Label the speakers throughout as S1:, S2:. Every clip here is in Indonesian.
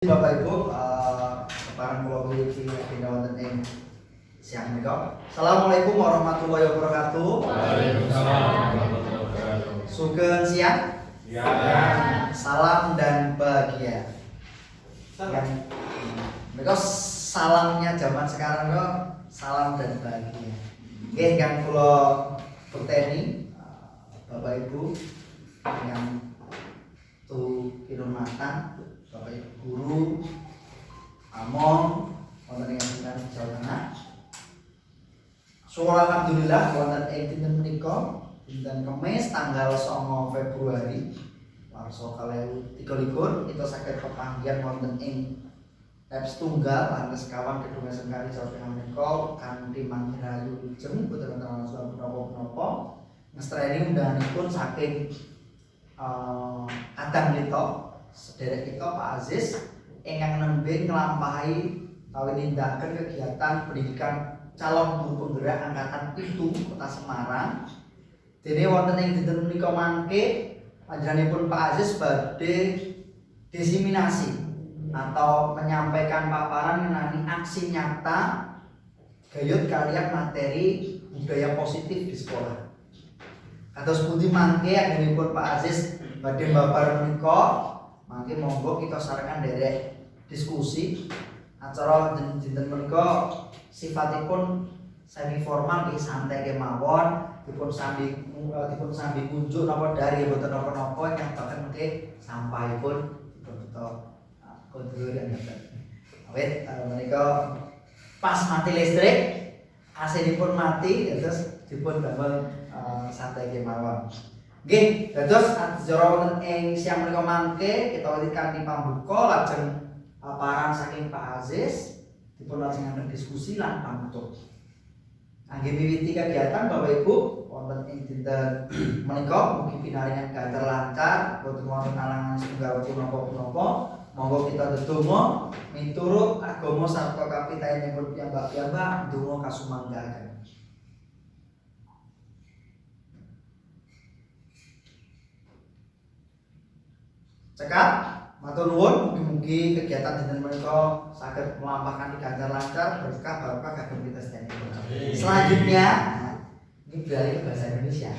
S1: Bapak Ibu, kepareng kula iki agenda wonten ing siang menika. Assalamualaikum warahmatullahi wabarakatuh.
S2: Waalaikumsalam warahmatullahi wabarakatuh.
S1: Sugeng siang.
S2: Ya.
S1: Salam dan bahagia. Yang menika salamnya zaman sekarang kok salam dan bahagia. Nggih kan kula peteni Bapak Ibu yang kinurmatan Bapak Ibu guru Among wonten ing Jawa Tengah. Syukur alhamdulillah wonten ing dinten menika dinten Kamis tanggal 9 Februari warsa 2023 kita saged pepanggihan wonten ing tab setunggal lan sekawan gedung SMK Jawa Tengah menika kanthi manggirayu lujeng boten wonten alasan menapa-menapa ngestreni undanganipun saking Kadang kita sederek kita Pak Aziz ingkang nembe nglampahi utawi nindakaken kegiatan pendidikan calon guru penggerak angkatan 7 Kota Semarang. Dene wonten ing dinten menika mangke panjenenganipun Pak Aziz badhe diseminasi atau menyampaikan paparan mengenai aksi nyata gayut kalian materi budaya positif di sekolah. Kados pundi mangke anggenipun Pak Aziz badhe babar menika mangke monggo kita sarengan derek diskusi acara dinten menika sifatipun semi formal nggih santai kemawon dipun sambi kunjuk napa dari boten napa-napa yang bahkan mengke sampahipun kita kondur yang dapat awet menika pas mati listrik AC-nipun mati terus dipun damel santai kemawon. Nggih, dados acara wonten ing siang menika mangke kita wiwit kanthi pambuka lajeng paparan saking Pak Aziz dipun lajengaken diskusi lan panutup. Kangge miwiti kegiatan Bapak Ibu wonten ing dinten menika mugi pinaringan ganjar lancar boten wonten alangan setunggal punapa-punapa. Monggo kita ndedonga miturut agama sarta kapitayanipun piyambak-piyambak ndonga kasumanggahaken. Cekap, matur nuwun mugi-mugi kegiatan dinten menika saged melampahkan ganjar lancar berkah barokah kagem kita sedaya. Selanjutnya, ini beralih ke bahasa Indonesia.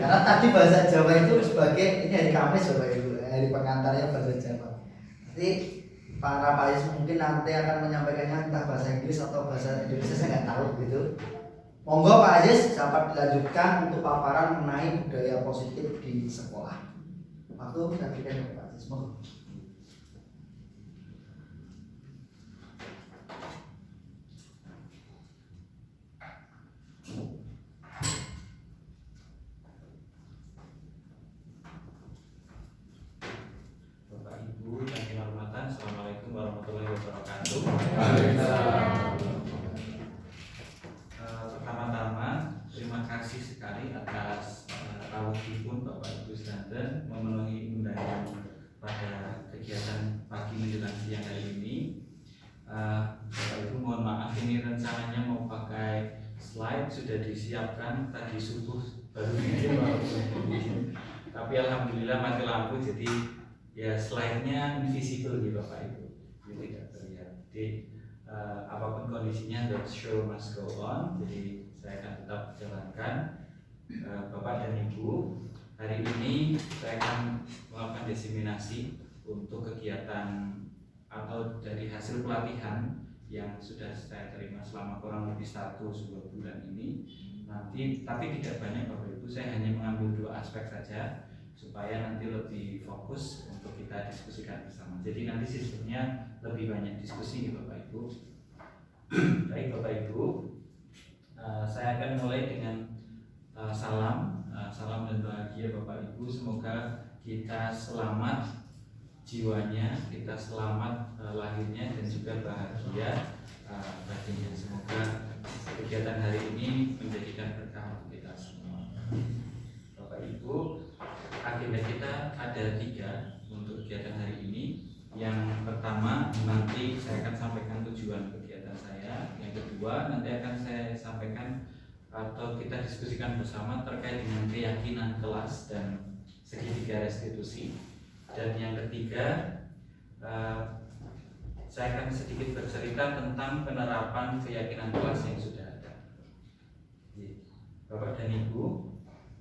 S1: Karena tadi bahasa Jawa itu sebagai ini hari Kamis Bapak Ibu, hari pengantarnya bahasa Jawa. Nanti para Pak mungkin nanti akan menyampaikannya entah bahasa Inggris atau bahasa Indonesia saya nggak tahu gitu. Monggo Pak Aziz dapat dilanjutkan untuk paparan mengenai budaya positif di sekolah. Waktu saya berikan kepada Pak Aziz.
S2: Bapak Ibu yang kinurmatan, Assalamualaikum warahmatullahi wabarakatuh. Pertama-tama terima kasih sekali atas rawuhipun Bapak Ibu sedanten memenuhi undangan pada kegiatan pagi menjelang siang hari ini. Bapak Ibu mohon maaf ini rencananya mau pakai slide sudah disiapkan tadi subuh baru bikin tapi alhamdulillah mati lampu jadi ya slide-nya invisible nih Bapak Ibu jadi tidak terlihat. Jadi apapun kondisinya the show must go on, jadi saya akan tetap jalankan. Bapak dan Ibu, hari ini saya akan melakukan diseminasi untuk kegiatan atau dari hasil pelatihan yang sudah saya terima selama kurang lebih 1-2 bulan ini. Nanti, tapi tidak banyak Bapak Ibu, saya hanya mengambil 2 aspek saja supaya nanti lebih fokus untuk kita diskusikan bersama. Jadi nanti sistemnya lebih banyak diskusi Bapak Ibu. Baik Bapak Ibu, saya akan mulai dengan salam dan bahagia Bapak Ibu. Semoga kita selamat jiwanya, kita selamat lahirnya dan juga bahagia batinnya. Semoga kegiatan hari ini menjadikan berkah untuk kita semua. Bapak Ibu, agenda kita ada 3 untuk kegiatan hari ini. Yang pertama nanti saya akan sampaikan tujuan kegiatan saya. Yang kedua nanti akan saya sampaikan atau kita diskusikan bersama terkait dengan keyakinan kelas dan segitiga restitusi. Dan yang ketiga eh, saya akan sedikit bercerita tentang penerapan keyakinan kelas yang sudah ada. Bapak dan Ibu,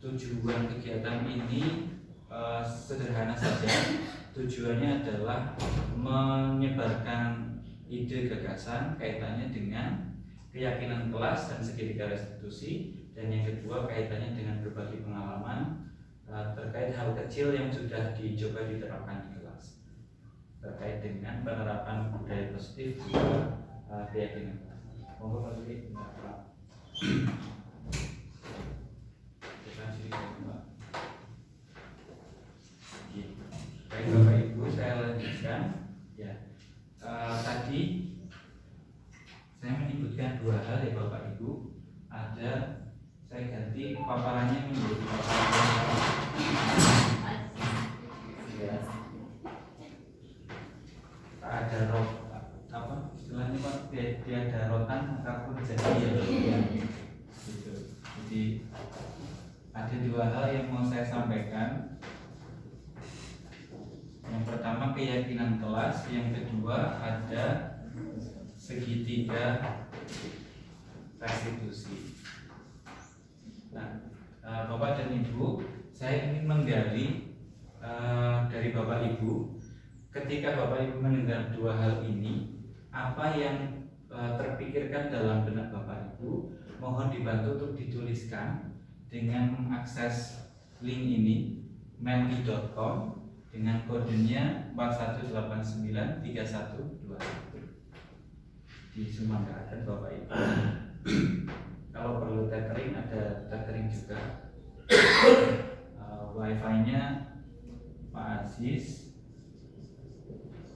S2: tujuan kegiatan ini sederhana saja. Tujuannya adalah menyebarkan ide gagasan kaitannya dengan keyakinan kelas dan segitiga restitusi, dan yang kedua kaitannya dengan berbagi pengalaman terkait hal kecil yang sudah dicoba diterapkan di kelas terkait dengan penerapan budaya positif juga keyakinan kelas. Monggo Pak Suri. Baik Bapak Ibu, saya lanjutkan. Ya, tadi saya menyebutkan dua hal ya Bapak Ibu. Ada, saya ganti paparannya menjadi paparan ya. Ada apa istilahnya Pak? Tiada rotan apapun jadi ya. Gitu. Jadi ada dua hal yang mau saya sampaikan. Yang pertama keyakinan kelas, yang kedua ada segitiga restitusi. Nah, Bapak dan Ibu, saya ingin menggali dari Bapak Ibu, ketika Bapak Ibu mendengar dua hal ini, apa yang terpikirkan dalam benak Bapak Ibu? Mohon dibantu untuk dituliskan dengan mengakses link ini, menti.com, dengan kodenya 41893121 disumanggakan Bapak Ibu. Kalau perlu tethering, ada tethering juga. Wifi-nya Pak Aziz,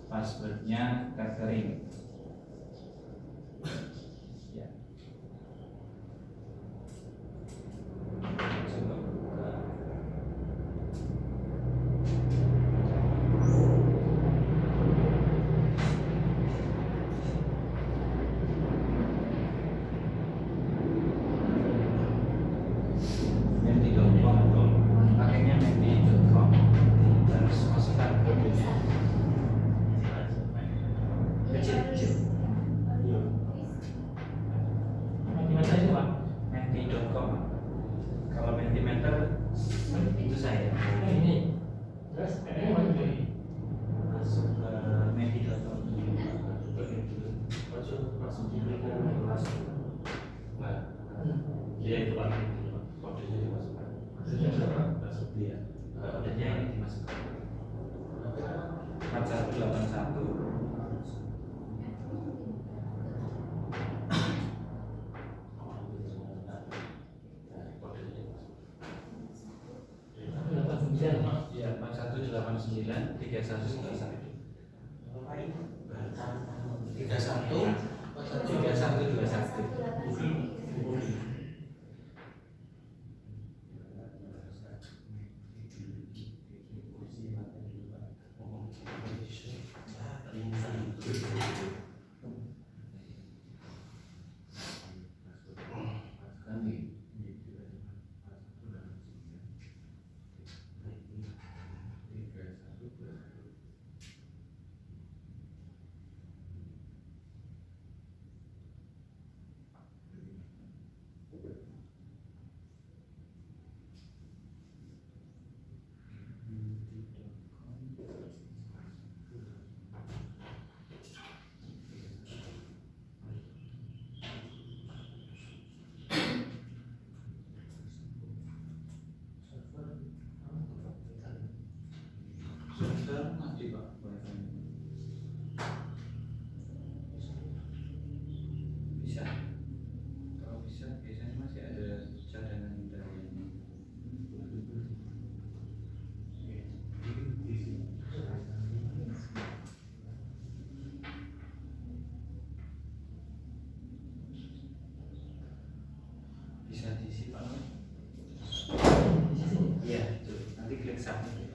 S2: passwordnya tethering. Ya. Coba buka. Pakainya menti.com, terus masukkan kodenya kecil-kecil. Mentimeter itu Pak, menti.com. Kalau mentimeter itu saya. Ini terus ini masuk ke menti.com. Langsung diberikan kelas. Iya itu Pak, kodenya dimasukkan. Iya, kodenya ini dimasukkan 4181. Ya, 4189 3121. 3121. Server mati Pak. Bisa. Kalau bisa biasanya masih ada cadangan internet. Bisa diisi Pak. Iya, betul. Nanti klik submit.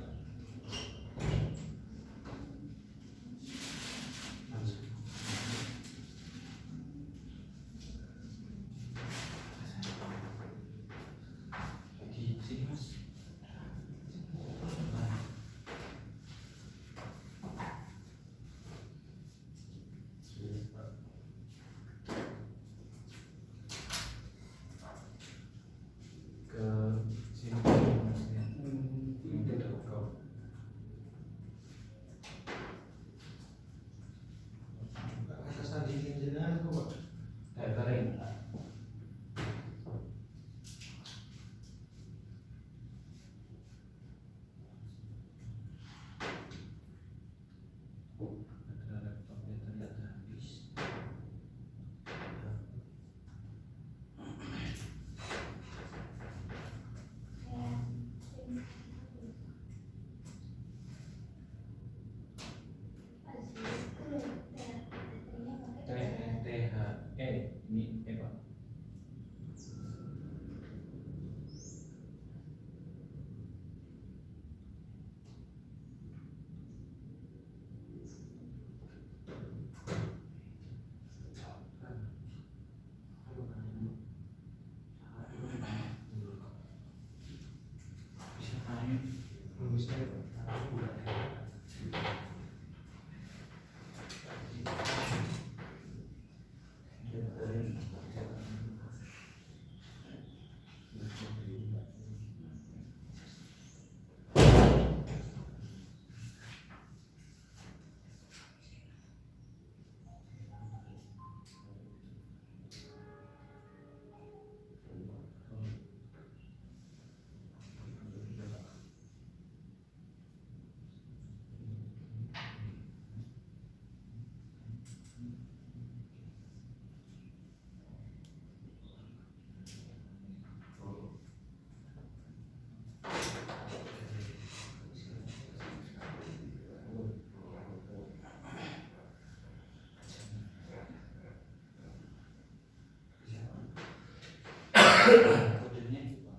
S2: Kodenya itu Pak,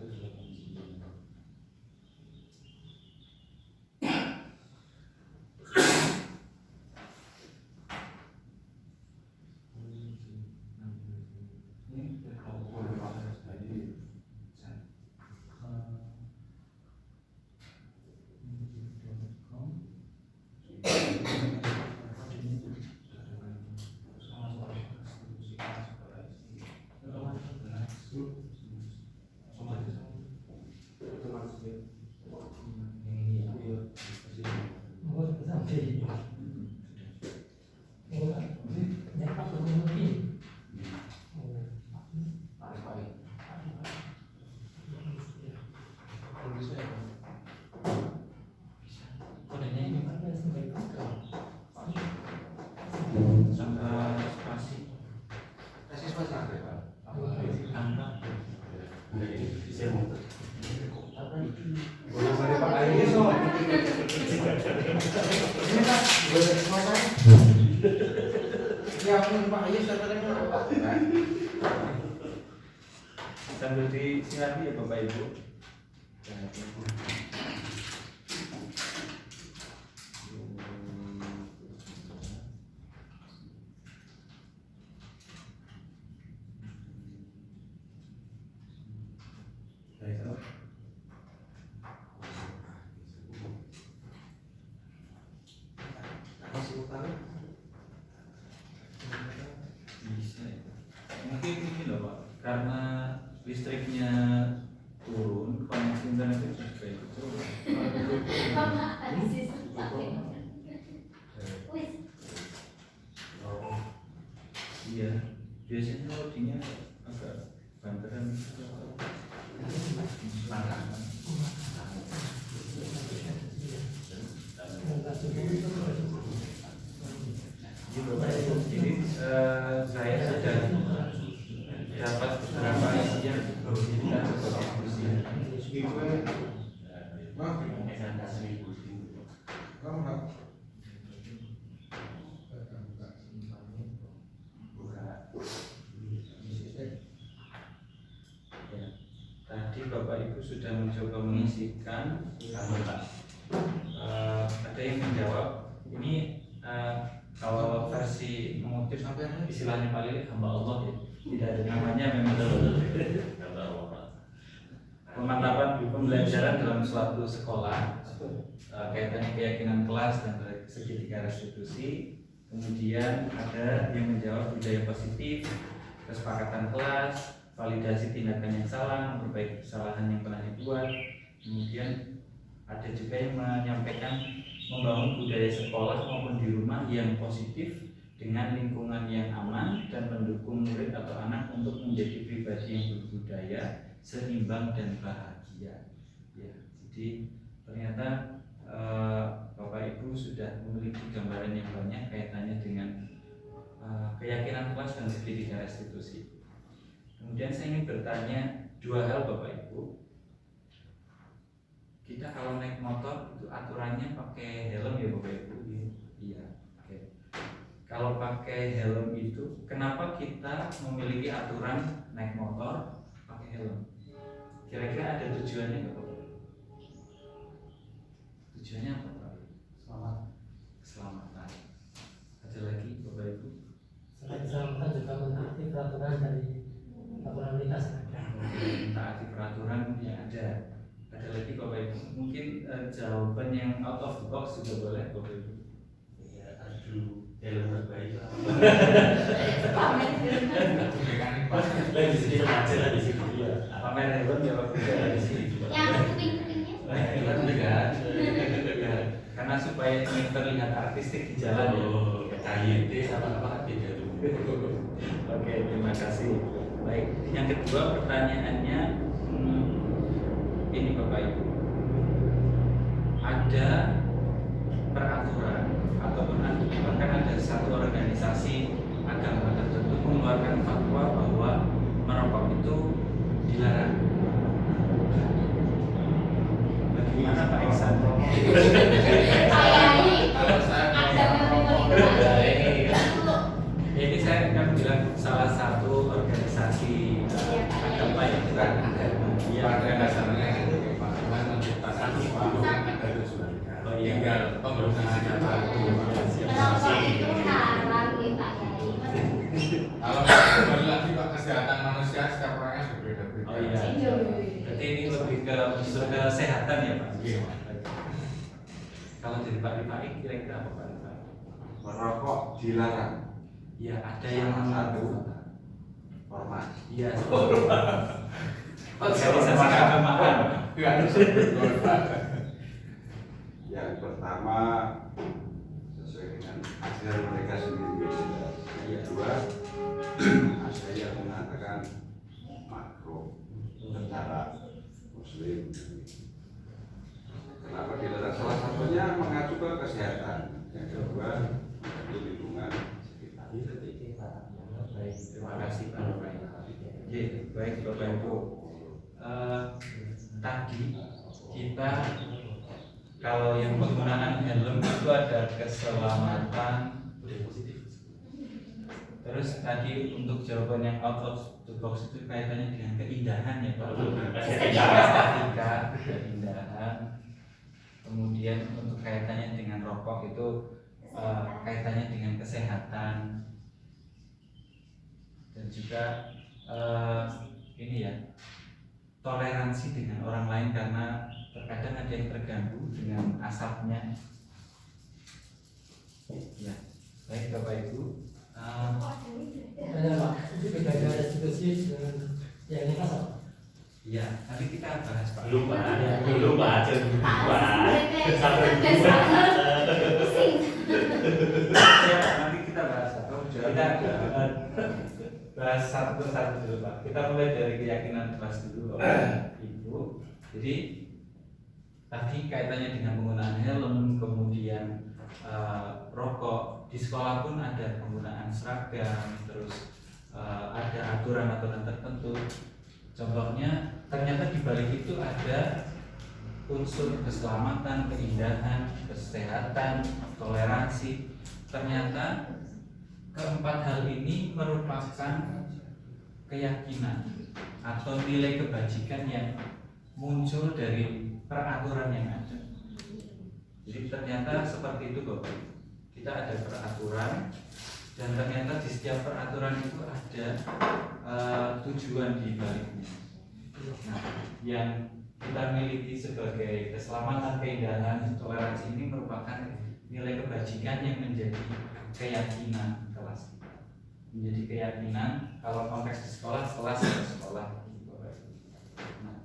S2: 2189. Ini spasi angka sambil disilakan ya Bapak Ibu. Bisa ya. Mungkin ini loh Pak, karena listriknya turun, koneksi internetnya juga ikut turun. Iya, biasanya loadingnya agak banteran. Jadi saya sudah dapat beberapa isian kita diskusi. Tadi Bapak Ibu sudah mencoba mengisikan, ada yang menjawab. Ini kalau versi mengutip istilahnya paling hamba Allah ya, tidak ada namanya memang pemantapan pembelajaran dalam suatu sekolah, kaitannya keyakinan kelas dan segitiga restitusi. Kemudian ada yang menjawab budaya positif, kesepakatan kelas, validasi tindakan yang salah, memperbaiki kesalahan yang pernah dibuat. Kemudian ada juga yang menyampaikan membangun budaya sekolah maupun di rumah yang positif dengan lingkungan yang aman dan mendukung murid atau anak untuk menjadi pribadi yang berbudaya, seimbang dan bahagia. Ya, jadi ternyata Bapak Ibu sudah memiliki gambaran yang banyak kaitannya dengan keyakinan kelas dan segitiga restitusi. Kemudian saya ingin bertanya dua hal Bapak Ibu. Kita kalau naik motor itu aturannya pakai helm ya Bapak Ibu? Iya. Oke. Kalau pakai helm itu, kenapa kita memiliki aturan naik motor pakai helm? Kira-kira ada tujuannya nggak Bapak? Tujuannya apa Pak? Keselamatan. Ada lagi Bapak Ibu?
S3: Selain keselamatan juga menaati peraturan dari aturan lintas yang ada.
S2: Menaati peraturan yang ada. Ada lagi Bapak Ibu? Mungkin jawaban yang out of the box juga boleh Bapak Ibu.
S4: Ya, aduh, helm terbaik lah. Lagi di sini aja lah di sini ya.
S2: Pamer helm ya Bapak Ibu di sini.
S5: Yang kuping-kupingnya.
S2: Karena supaya ini terlihat artistik di jalan ya.
S4: Oh, KYT sama apa kan beda tuh.
S2: Oke, terima kasih. Baik, yang kedua pertanyaannya ini Bapak Ibu, ada peraturan ataupun bahkan ada satu organisasi agama tertentu mengeluarkan fatwa bahwa merokok itu dilarang. Bagaimana Pak Iksan? Ini saya akan bilang salah satu organisasi agama kesehatan ya Pak.
S4: Iya.
S2: Kalau dari Pak Rifai kira-kira apa Pak Rifai?
S5: Merokok dilarang.
S2: Ya ada yang
S5: Salah satu
S2: mengatakan.
S5: ormas.
S2: Iya. Organisasi keagamaan.
S5: Yang pertama sesuai dengan ajaran mereka sendiri. Yang kedua ada yang mengatakan makro tentara muslim. Kenapa dilarang? Salah satunya mengacu ke kesehatan. Yang kedua itu lingkungan sekitar.
S2: Baik, terima kasih Pak Rifai. Oke, baik Bapak Ibu. Tadi kita kalau yang penggunaan helm itu ada keselamatan. Terus tadi untuk jawaban yang out of the box itu kaitannya dengan keindahan ya Pak. Estetika, keindahan. Kemudian untuk kaitannya dengan rokok itu kaitannya dengan kesehatan. Dan juga ini ya, toleransi dengan orang lain karena terkadang ada yang terganggu dengan asapnya. Ya, baik Bapak Ibu.
S3: Ada Pak, itu bedanya restitusi dengan yang ini apa?
S2: Iya, nanti kita bahas Pak.
S4: Belum Pak, belum
S2: Ya, nanti kita bahas. Kita bahas satu persatu dulu Pak. Kita mulai dari keyakinan kelas dulu Bapak Ibu. Jadi tadi kaitannya dengan penggunaan helm, kemudian rokok. Di sekolah pun ada penggunaan seragam, terus ada aturan-aturan tertentu. Contohnya ternyata di balik itu ada unsur keselamatan, keindahan, kesehatan, toleransi. Ternyata keempat hal ini merupakan keyakinan atau nilai kebajikan yang muncul dari peraturan yang ada. Jadi ternyata seperti itu Bapak. Kita ada peraturan dan ternyata di setiap peraturan itu ada tujuan di baliknya. Nah, yang kita miliki sebagai keselamatan, keindahan, toleransi ini merupakan nilai kebajikan yang menjadi keyakinan kelas. Menjadi keyakinan kalau konteks di sekolah, kelas atau sekolah. Nah,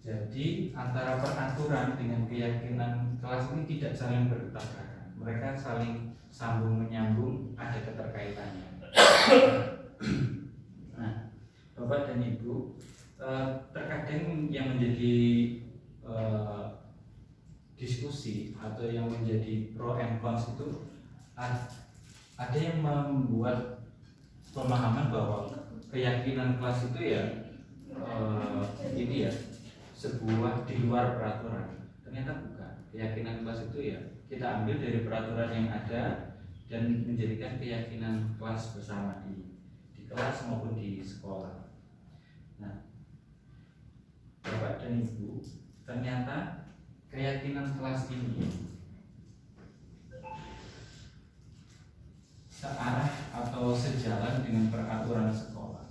S2: jadi antara peraturan dengan keyakinan kelas ini tidak saling bertabrakan. Mereka saling sambung menyambung, ada keterkaitannya. Nah, Bapak dan Ibu, terkadang yang menjadi diskusi atau yang menjadi pro and cons itu ada yang membuat pemahaman bahwa keyakinan kelas itu ya ini ya sebuah di luar peraturan. Ternyata bukan. Keyakinan kelas itu ya kita ambil dari peraturan yang ada dan menjadikan keyakinan kelas bersama di kelas maupun di sekolah. Nah, Bapak dan Ibu, ternyata keyakinan kelas ini searah atau sejalan dengan peraturan sekolah.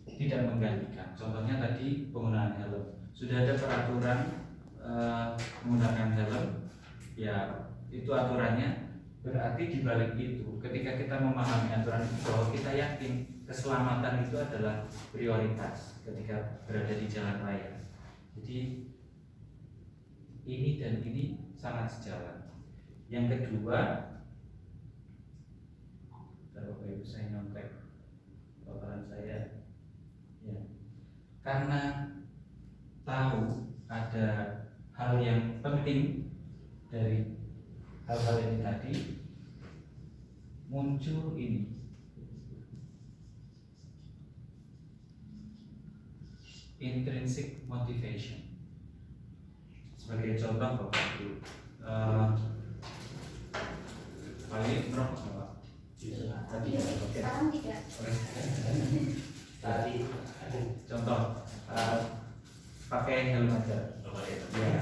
S2: Tidak menggantikan. Contohnya tadi penggunaan helm. Sudah ada peraturan menggunakan helm, ya itu aturannya. Berarti di balik itu, ketika kita memahami aturan itu bahwa kita yakin keselamatan itu adalah prioritas ketika berada di jalan raya. Jadi ini dan ini sangat sejalan. Yang kedua, Bapak Ibu saya nyontek paparan saya, ya, karena tahu ada hal yang penting dari hal-hal ini tadi, muncul ini intrinsic motivation. Sebagai contoh Bapak Ibu, paling merokok Bapak? Tadi
S6: Sekarang tidak.
S2: Tadi contoh pakai helm aja. Ya.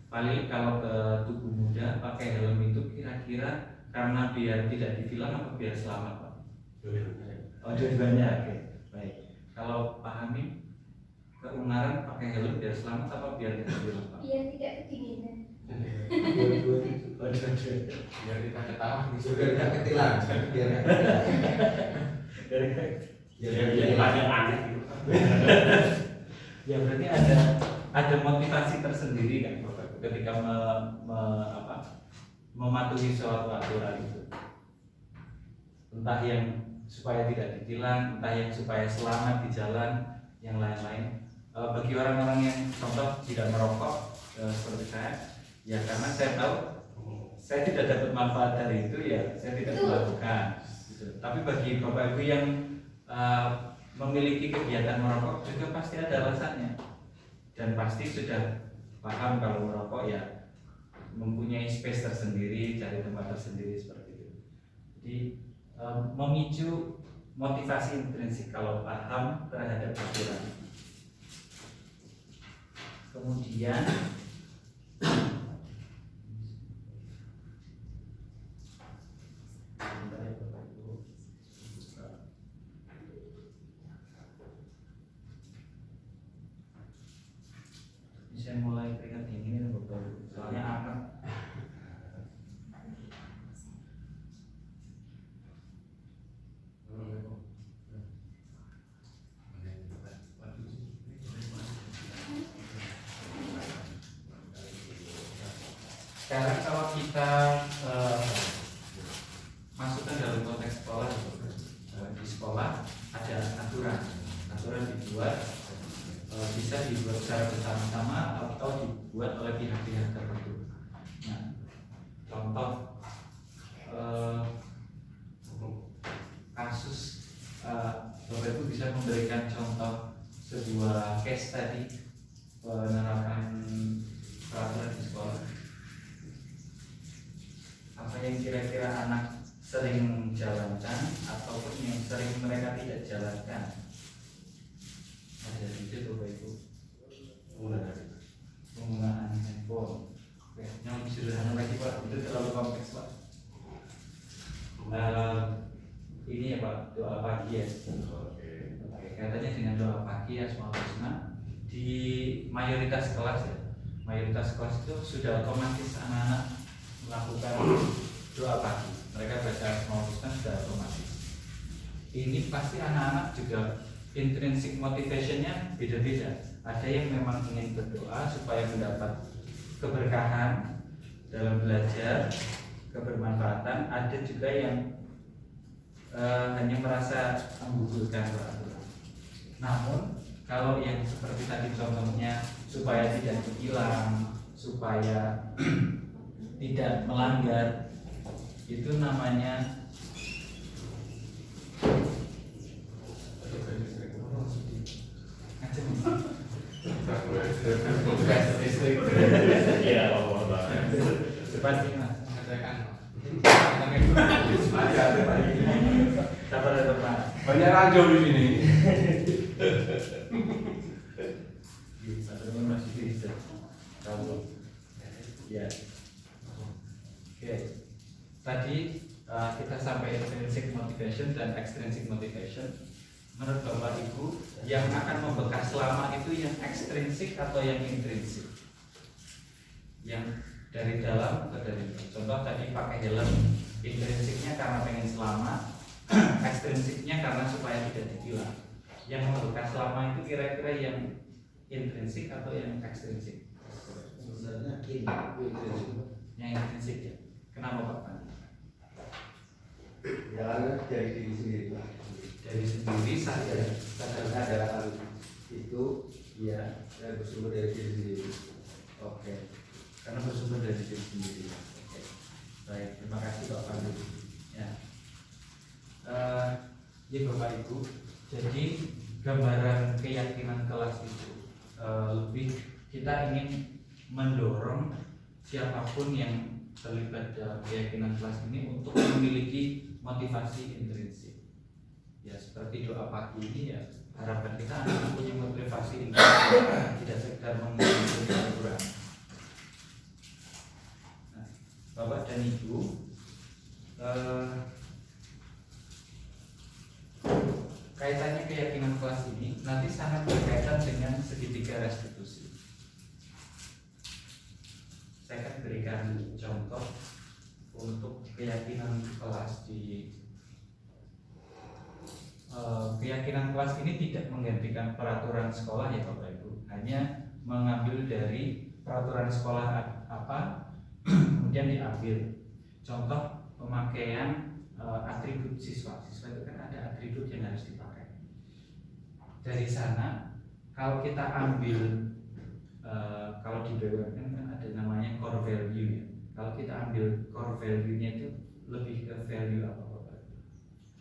S2: Paling kalau ke tubuh muda pakai helm itu kira-kira karena biar tidak ditilang atau biar selamat Pak? Oh dua-duanya, oke. Baik. Kalau pahami keungaran pakai helm biar selamat apa biar tidak bilang Pak?
S6: Biar tidak kedinginan.
S4: Biar kita ketawa di
S1: Biar nggak ketilang, biar nggak ketilang.
S4: Biar banyak aneh gitu.
S2: Ya berarti ada motivasi tersendiri kan Bapak ketika mematuhi suatu aturan itu, entah yang supaya tidak ditilang, entah yang supaya selamat di jalan, yang lain-lain. Bagi orang-orang yang contoh tidak merokok seperti saya, ya karena saya tahu saya tidak dapat manfaat dari itu, ya saya tidak melakukan gitu. Tapi bagi Bapak Ibu yang memiliki kegiatan merokok juga pasti ada alasannya, dan pasti sudah paham kalau merokok ya mempunyai space tersendiri, cari tempat tersendiri seperti itu. Jadi memicu motivasi intrinsik kalau paham terhadap aturan. Kemudian saya mulai keringat dingin Bapak, soalnya anget. Sekarang kalau kita masukkan dalam konteks sekolah, di sekolah ada aturan dibuat, bisa dibuat secara bersama-sama atau dibuat oleh pihak-pihak tertentu. Nah, contoh kasus, Bapak Ibu bisa memberikan contoh sebuah case tadi penerapan peraturan di sekolah. Apa yang kira-kira anak sering jalankan ataupun yang sering mereka tidak jalankan? Ada itu Bapak Ibu. Penggunaan handphone. Oke, yang lebih sederhana lagi Pak, itu terlalu kompleks Pak. Ini ya Pak, doa pagi ya. Oke, katanya dengan doa pagi Asmaul Husna di mayoritas kelas ya. Mayoritas kelas itu sudah otomatis anak-anak melakukan doa pagi. Mereka baca Asmaul Husna sudah otomatis. Ini pasti anak-anak juga intrinsic motivationnya beda-beda. Ada yang memang ingin berdoa supaya mendapat keberkahan dalam belajar, kebermanfaatan. Ada juga yang hanya merasa menggugurkan peraturan. Namun kalau yang seperti tadi contohnya supaya tidak hilang, supaya tidak melanggar, itu namanya
S4: Iya, Allah banget.
S2: cepat sih Mas. Sabar ya teman.
S5: Banyak ranjau di sini.
S2: Teman masih bisa. Tahu. Ya. Oke. Tadi kita sampai intrinsic motivation dan extrinsic motivation. Menurut Bapak Ibu, yang akan membekas lama itu yang ekstrinsik atau yang intrinsik? Yang dari dalam atau dari luar? Contoh tadi pakai helm, intrinsiknya karena pengen selamat, ekstrinsiknya karena supaya tidak ditilang. Yang membekas lama itu kira-kira yang intrinsik atau yang ekstrinsik?
S1: Sebenarnya ini
S2: Yang intrinsik ya. Kenapa Pak Pan?
S1: ya karena dari diri sendiri Pak.
S2: Dari sendiri saja.
S1: Sadar itu ya bersumber dari diri sendiri.
S2: Oke. Karena bersumber dari diri sendiri. Oke. Baik, terima kasih Pak Pandu. Ya. Ya Bapak Ibu. Jadi gambaran keyakinan kelas itu lebih kita ingin mendorong siapapun yang terlibat dalam keyakinan kelas ini untuk memiliki motivasi intrinsik. Ya seperti doa pagi ini ya harapan kita anak punya motivasi intrinsik, tidak sekedar mengikuti Al-Quran. Nah, Bapak dan Ibu, kaitannya keyakinan kelas ini nanti sangat berkaitan dengan segitiga restitusi. Saya akan berikan contoh untuk keyakinan kelas di keyakinan kelas ini tidak menggantikan peraturan sekolah ya Bapak Ibu, hanya mengambil dari peraturan sekolah apa kemudian diambil contoh pemakaian atribut siswa. Siswa itu kan ada atribut yang harus dipakai. Dari sana kalau kita ambil kalau di BUMN kan ada namanya core value ya. Kalau kita ambil core value-nya itu lebih ke value apa Bapak?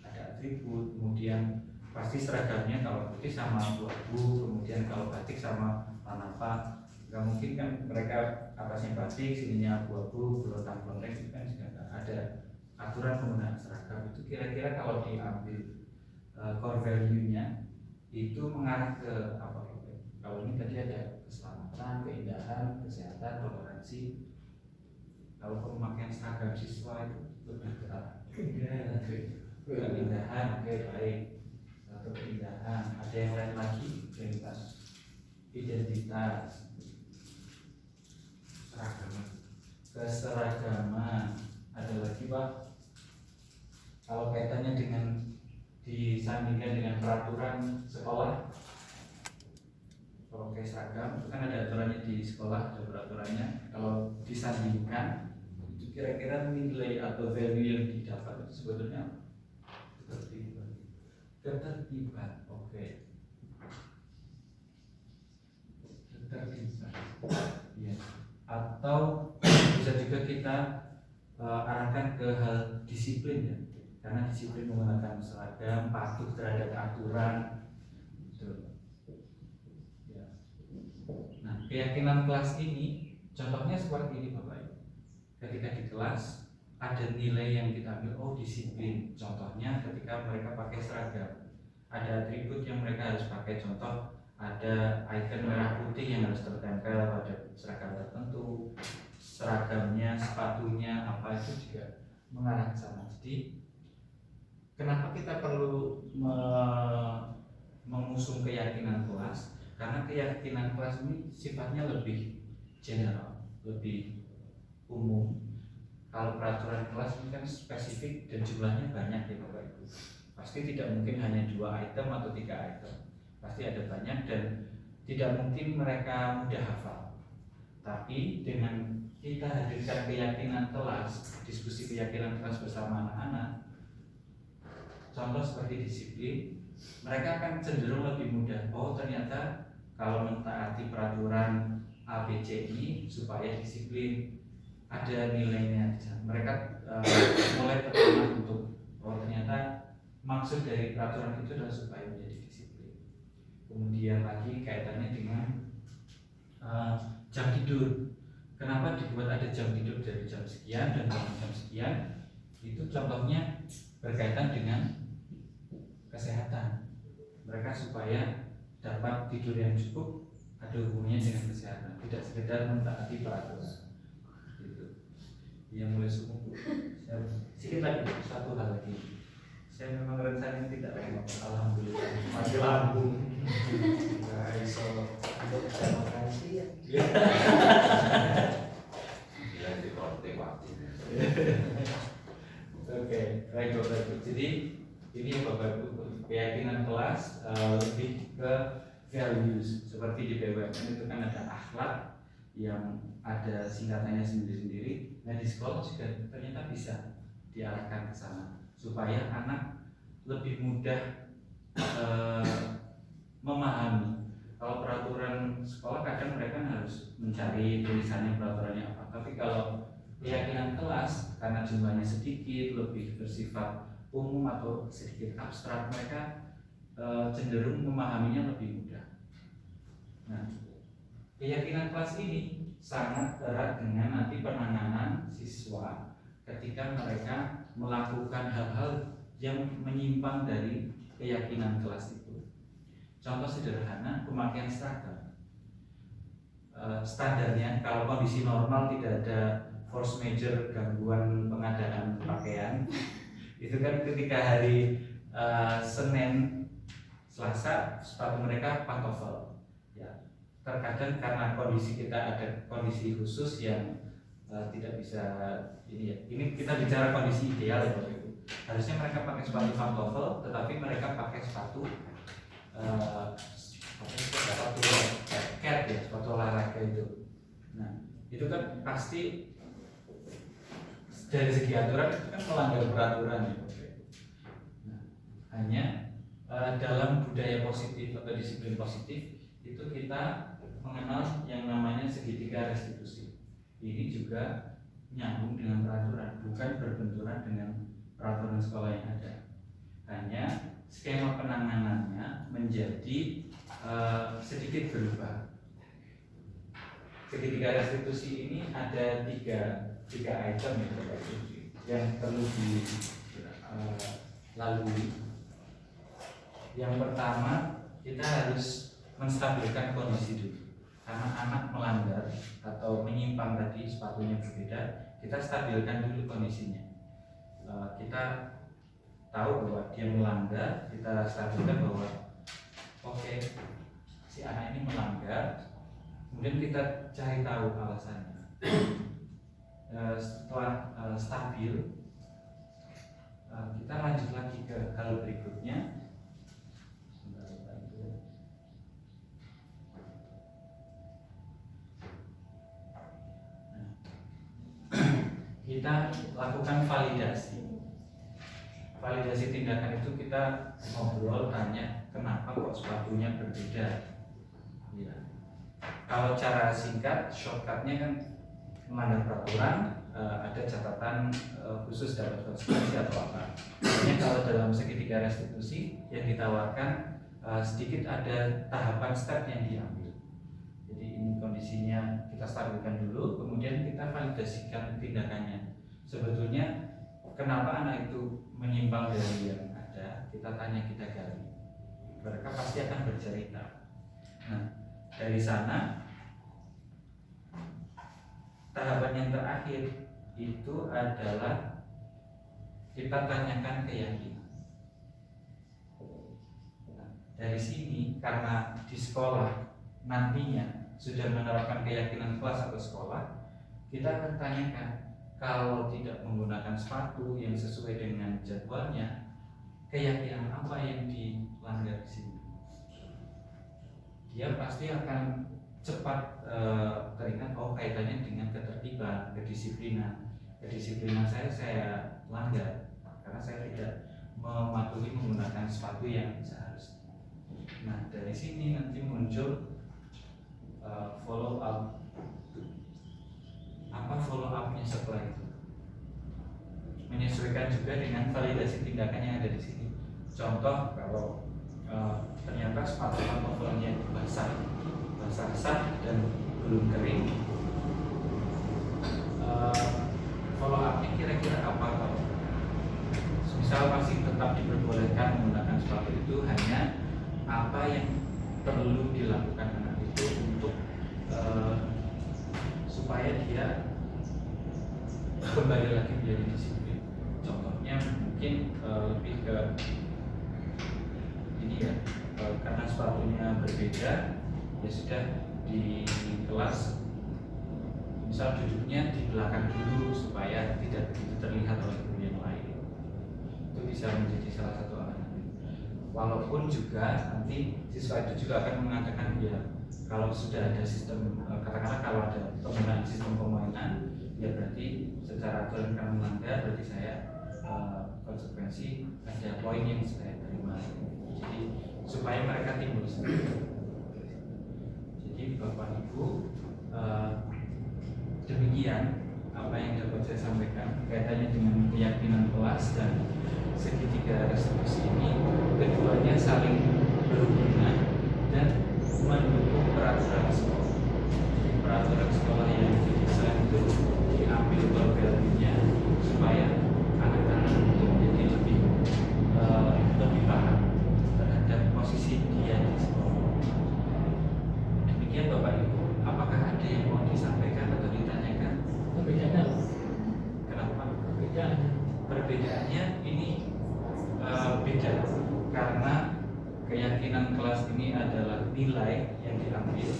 S2: Ada atribut, kemudian pasti seragamnya kalau putih sama abu-abu, kemudian kalau batik sama apa. Gak mungkin kan mereka atasnya batik, sininya abu-abu, belotan konteks itu kan juga ada aturan penggunaan seragam. Itu kira-kira kalau diambil core value-nya itu mengarah ke apa? Kalau ini tadi ada keselamatan, keindahan, kesehatan, toleransi. Kalau pemakaian seragam siswa itu lebih ke arah keindahan, oke baik. Satu keindahan, ada yang lain lagi, identitas, keseragaman, ada lagi Pak. Kalau kaitannya dengan disandingkan dengan peraturan sekolah, kalau kayak seragam itu kan ada aturannya di sekolah, ada peraturannya. Kalau disandingkan itu kira-kira nilai atau value yang didapat itu sebetulnya ketertiban, oke. Ketertiban, ya. Atau bisa juga kita arahkan ke hal disiplin ya, karena disiplin menggunakan seragam, patuh terhadap aturan, gitu. Ya. Nah, keyakinan kelas ini contohnya seperti ini Bapak Ibu. Ketika di kelas ada nilai yang kita ambil, oh disiplin. Contohnya ketika mereka pakai seragam, ada atribut yang mereka harus pakai. Contoh ada icon merah putih yang harus tertempel pada seragam tertentu. Seragamnya, sepatunya, apa itu juga mengarah ke sana. Jadi kenapa kita perlu mengusung keyakinan kelas? Karena keyakinan kelas ini sifatnya lebih general, lebih umum. Kalau peraturan kelas ini kan spesifik dan jumlahnya banyak ya Bapak Ibu. Pasti tidak mungkin hanya 2 item atau 3 item. Pasti ada banyak dan tidak mungkin mereka mudah hafal. Tapi dengan kita hadirkan keyakinan kelas, diskusi keyakinan kelas bersama anak-anak, contoh seperti disiplin, mereka akan cenderung lebih mudah. Oh ternyata kalau mentaati peraturan ABC ini supaya disiplin, ada nilainya. Mereka mulai tertarik untuk oh ternyata maksud dari peraturan itu adalah supaya menjadi disiplin. Kemudian lagi kaitannya dengan jam tidur. Kenapa dibuat ada jam tidur dari jam sekian dan jam sekian? Itu contohnya berkaitan dengan kesehatan. Mereka supaya dapat tidur yang cukup, ada hubungannya dengan kesehatan, tidak sekedar mentaati peraturan. Yang mulai sungguh sedikit lagi satu hal lagi. Saya memang rencananya tidak lama, alhamdulillah masih lambung.
S1: Guys, so untuk terima kasih ya.
S5: Bila di korte waktu.
S2: Oke, baik Bapak Ibu. Jadi ini Bapak Ibu keyakinan kelas lebih ke values. Seperti di BUMN itu kan ada akhlak yang ada singkatannya sendiri-sendiri. Nah di sekolah juga ternyata bisa diarahkan ke sana supaya anak lebih mudah memahami. Kalau peraturan sekolah kadang mereka harus mencari tulisannya peraturannya apa. Tapi kalau keyakinan kelas karena jumlahnya sedikit, lebih bersifat umum atau sedikit abstrak, mereka cenderung memahaminya lebih mudah. Nah, keyakinan kelas ini sangat erat dengan nanti penanganan siswa ketika mereka melakukan hal-hal yang menyimpang dari keyakinan kelas itu. Contoh sederhana, pemakaian seragam. Standarnya kalau kondisi normal tidak ada force major gangguan pengadaan pakaian, itu kan ketika hari Senin Selasa sepatu mereka pantofel. Ya, terkadang karena kondisi kita ada kondisi khusus yang tidak bisa ini ya. Ini kita bicara kondisi ideal ya Bapak Ibu. Harusnya mereka pakai sepatu pantofel, tetapi mereka pakai sepatu cat ya, sepatu olahraga itu. Nah, itu kan pasti dari segi aturan itu kan melanggar peraturan ya. Nah, hanya dalam budaya positif atau disiplin positif itu kita mengenal yang namanya segitiga restitusi. Ini juga nyambung dengan peraturan, bukan berbenturan dengan peraturan sekolah yang ada. Hanya skema penanganannya menjadi sedikit berubah. Segitiga restitusi ini ada tiga item yang perlu dilalui. Yang pertama, kita harus menstabilkan kondisi dulu. Karena anak melanggar atau menyimpang tadi sepatunya berbeda, kita stabilkan dulu kondisinya. Kita tahu bahwa dia melanggar, kita stabilkan bahwa oke, si anak ini melanggar. Kemudian kita cari tahu alasannya. Setelah stabil, kita lanjut lagi ke hal berikutnya. Kita lakukan validasi. Validasi tindakan itu kita ngobrol, tanya kenapa kok sepatunya berbeda. Ya. Kalau cara singkat, shortcutnya kan melanggar peraturan, ada catatan khusus dapat konsekuensi atau apa. Hanya kalau dalam segitiga restitusi yang ditawarkan sedikit ada tahapan step yang diambil. Jadi ini kondisinya kita stabilkan dulu, kemudian kita validasikan tindakannya. Sebetulnya kenapa anak itu menyimpang dari yang ada, kita tanya, kita gali. Mereka pasti akan bercerita. Nah, dari sana tahapan yang terakhir itu adalah kita tanyakan keyakinan. Nah, dari sini karena di sekolah nantinya sudah menerapkan keyakinan kelas atau sekolah, kita akan tanyakan kalau tidak menggunakan sepatu yang sesuai dengan jadwalnya, keyakinan apa yang dilanggar di sini? Dia pasti akan cepat teringat, oh kaitannya dengan ketertiban, kedisiplinan. Kedisiplinan saya langgar karena saya tidak mematuhi menggunakan sepatu yang seharusnya. Nah, dari sini nanti muncul follow up. Apa follow up-nya setelah itu? Menyesuaikan juga dengan validasi tindakan yang ada di sini. Contoh, kalau ternyata sepatu pantoffelnya basah dan belum kering, follow up-nya kira-kira apa? Kalau misal masih tetap diperbolehkan menggunakan sepatu itu, hanya apa yang perlu dilakukan anak itu untuk supaya dia kembali lagi menjadi disiplin. Contohnya mungkin lebih ke ini ya, karena sepatunya berbeda, ya sudah di kelas misal duduknya di belakang dulu supaya tidak begitu terlihat oleh guru yang lain. Itu bisa menjadi salah satu alasan. Walaupun juga nanti siswa itu juga akan mengatakan ya, kalau sudah ada sistem, katakanlah kalau ada penggunaan sistem permainan, ya berarti secara aturan kamu melanggar, berarti saya konsekuensi ada poin yang saya terima. Jadi supaya mereka timbul sendiri. Jadi Bapak Ibu, demikian apa yang dapat saya sampaikan kaitannya dengan keyakinan kelas dan segitiga restitusi ini. Keduanya saling berhubungan dan mendukung peraturan sekolah. Peraturan sekolah yang didesain itu diambil value-nya supaya anak-anak itu menjadi lebih paham terhadap posisi dia di sekolah. Demikian Bapak Ibu, apakah ada yang mau disampaikan atau ditanyakan?
S3: Perbedaannya apa?
S2: Kenapa?
S3: Perbedaannya.
S2: Perbedaannya ini beda karena keyakinan kelas ini adalah nilai yang diambil.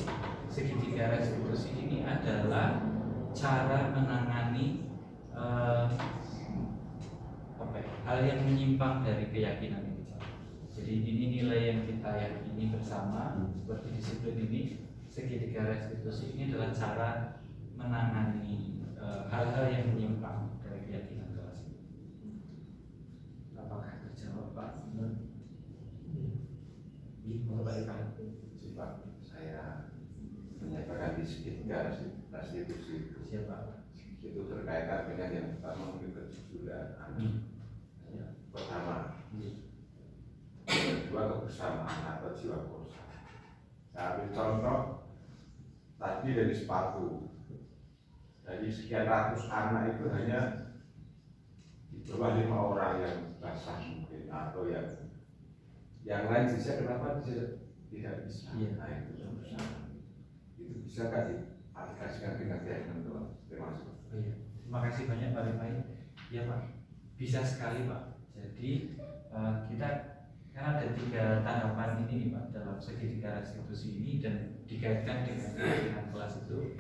S2: Segitiga restitusi ini adalah cara menangani hal yang menyimpang dari keyakinan ini. Jadi ini nilai yang kita yakini bersama seperti disiplin ini. Segitiga restitusi ini adalah cara menangani hal-hal yang menyimpang dari keyakinan kelas ini. Apakah terjawab Pak?
S5: Pak, saya menyampaikan di segitiga restitusi
S2: Siapa?
S5: itu terkaitan dengan yang pertama mungkin kejujuran anak. Pertama, kedua kebersamaan atau jiwa korsa. Saya ambil contoh tadi dari sepatu. Dari sekian ratus anak itu hanya di bawah 5 orang yang basah mungkin atau yang lain bisa. Kenapa tidak bisa?
S2: Iya.
S5: Nah itu kebersamaan. Itu bisa nggak diaplikasikan dengan keyakinan Tuhan? Terima kasih.
S2: Oh, iya. Terima kasih banyak Pak Rifai. Ya Pak, bisa sekali Pak. Jadi kita kan ada 3 tahapan ini nih Pak dalam segitiga restitusi ini dan dikaitkan dengan keyakinan kelas itu.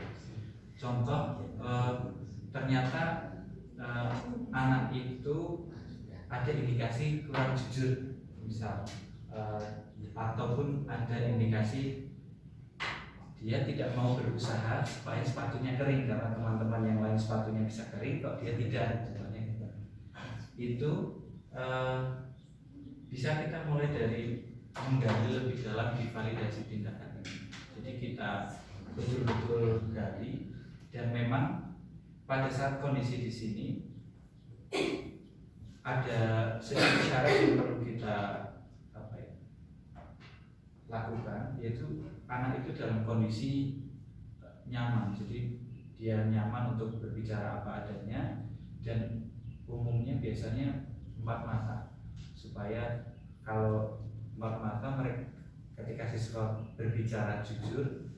S2: Contoh, ternyata anak itu ada indikasi kurang jujur, misal ataupun ada indikasi dia tidak mau berusaha supaya sepatunya kering karena teman-teman yang lain sepatunya bisa kering kok dia tidak, contohnya gitu. Itu bisa kita mulai dari menggali lebih dalam di validasi tindakan ini. Jadi kita betul-betul gali dan memang pada saat kondisi di sini ada sedikit syarat yang perlu kita lakukan, yaitu anak itu dalam kondisi nyaman, jadi dia nyaman untuk berbicara apa adanya dan umumnya biasanya 4 mata, supaya kalau 4 mata mereka ketika siswa berbicara jujur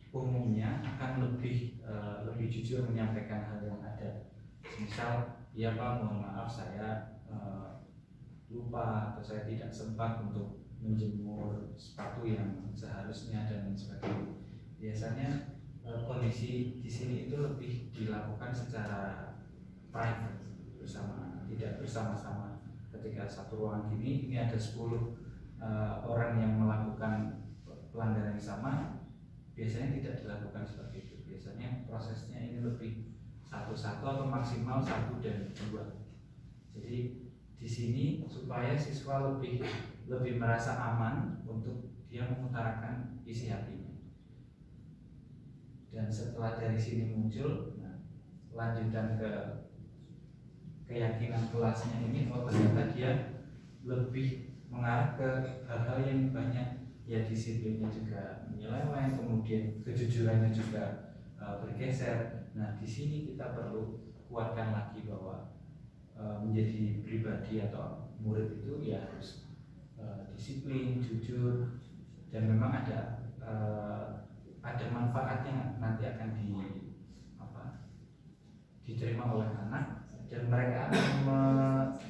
S2: umumnya akan lebih jujur menyampaikan hal yang ada. Misal, ya Pak, mohon maaf saya lupa atau saya tidak sempat untuk menjemur sepatu yang seharusnya dan sebagainya. Biasanya kondisi di sini itu lebih dilakukan secara private bersama, tidak bersama-sama. Ketika satu ruangan ini ada 10 orang yang melakukan pelanggaran yang sama, biasanya tidak dilakukan seperti itu. Biasanya prosesnya ini lebih satu-satu atau maksimal 1 dan 2. Jadi di sini supaya siswa lebih merasa aman untuk dia mengutarakan isi hatinya. Dan setelah dari sini muncul, lanjutan ke keyakinan kelasnya ini, ternyata dia lebih mengarah ke hal-hal yang banyak, ya disiplinnya juga menyeleweng, kemudian kejujurannya juga bergeser. Nah di sini kita perlu kuatkan lagi bahwa menjadi pribadi atau murid itu ya harus disiplin, jujur, dan memang ada manfaatnya nanti akan diterima oleh anak dan mereka akan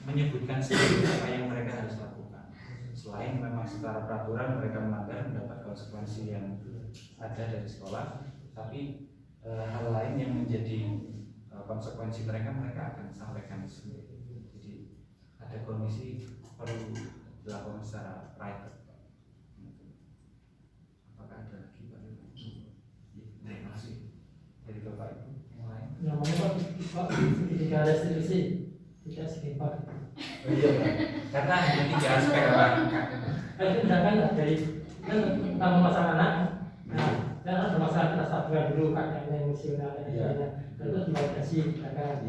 S2: menyebutkan sendiri apa yang mereka harus lakukan. Selain memang secara peraturan mereka melanggar mendapat konsekuensi yang ada dari sekolah, tapi hal lain yang menjadi konsekuensi mereka akan sampaikan sendiri. Jadi ada kondisi perlu dilakukan secara private. Apakah ada lagi Pak? Terima kasih. Dari Bapak Ibu yang lain.
S3: Namanya Pak ketika restitusi tidak sekitar.
S2: Oh iya Pak. Karena hanya 3 aspek Pak.
S3: Itu misalkan dari tentang masalah anak, dan ada masalah kita sabar dulu kakaknya emosional dan sebagainya. Itu divalidasi, kakak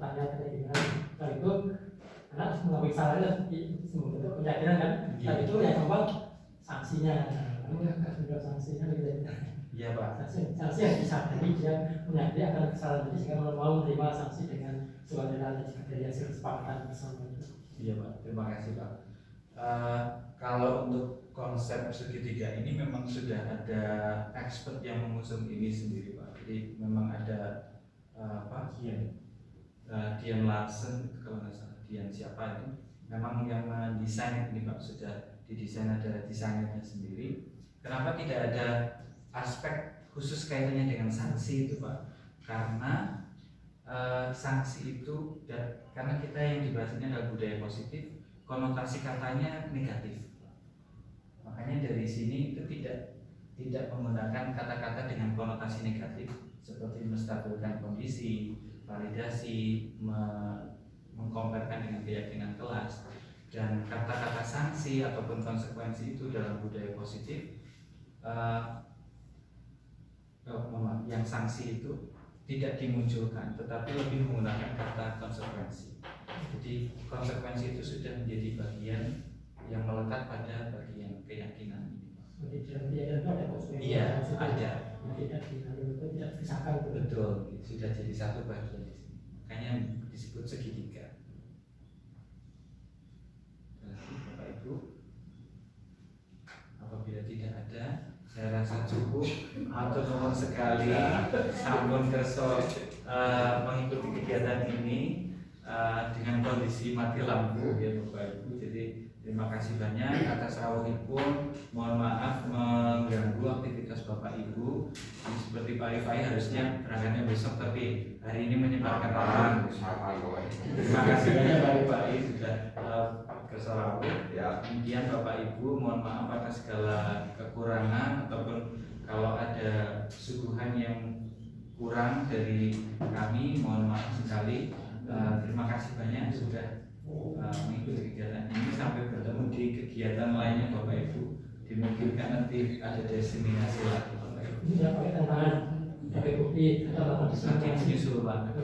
S3: tanya gimana. Setelah itu anak mengakui salahnya sebenarnya keyakinan kan. Dan itu yang keempat sanksinya. Kamu sudah sanksinya gitu.
S2: Iya Pak.
S3: Sanksi yang disadari dia menyadari akan kesalahan tadi sehingga mau menerima sanksi dengan suara dan juga dari hasil kesepakatan bersama itu.
S2: Iya Pak, terima kasih Pak. Kalau untuk konsep segitiga ini memang sudah ada expert yang mengusung ini sendiri Pak. Jadi memang ada Dian Larsen, kalau nggak salah Dian siapa ini, memang yang mendesain ini Pak, sudah di desain ada desainnya sendiri. Kenapa tidak ada aspek khusus kaitannya dengan sanksi itu Pak? Karena sanksi itu karena kita yang dibahas ini adalah budaya positif, konotasi katanya negatif. Makanya dari sini itu tidak menggunakan kata-kata dengan konotasi negatif seperti menstabilkan kondisi, validasi, mengkomparkan dengan keyakinan kelas, dan kata-kata sanksi ataupun konsekuensi itu dalam budaya positif yang sanksi itu tidak dimunculkan, tetapi lebih menggunakan kata konsekuensi. Jadi konsekuensi itu sudah menjadi bagian yang melekat pada bagian keyakinan ini.
S3: Jadi dalam keyakinan itu ada konsekuensi.
S2: Iya, ada.
S3: Tidak disahkan.
S2: Betul, sudah jadi satu bagian di sini. Makanya disebut segitiga. Bapak Ibu, apabila tidak ada, saya rasa cukup. Matur nuwun sekali, sampun kerso mengikuti kegiatan ini dengan kondisi mati lampu ya Bapak Ibu. Jadi terima kasih banyak atas rawuhipun. Mohon maaf mengganggu aktivitas Bapak Ibu. Seperti Pak Rifai harusnya berangkatnya besok, tapi hari ini menyebarkan orang. Terima kasih banyak Pak Rifai sudah kerso rawuh. Ya. Kemudian Bapak Ibu mohon maaf atas segala kekurangan ataupun kalau ada suguhan yang kurang dari kami, mohon maaf sekali. Terima kasih banyak sudah mengikuti kegiatan ini. Sampai bertemu di kegiatan lainnya Bapak Ibu. Dimungkinkan nanti ada destinasi lagi Bapak Ibu.
S3: Tidak pakai tantangan, pakai bukti atau
S2: Nanti menyusul Pak,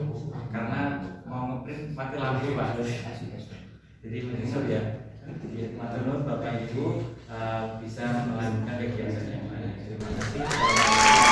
S2: karena mau ngeprint mati lampu Pak. Jadi menyusul ya. Jadi matur nuwun Bapak Ibu bisa melanjutkan kegiatan yang lain. Terima kasih.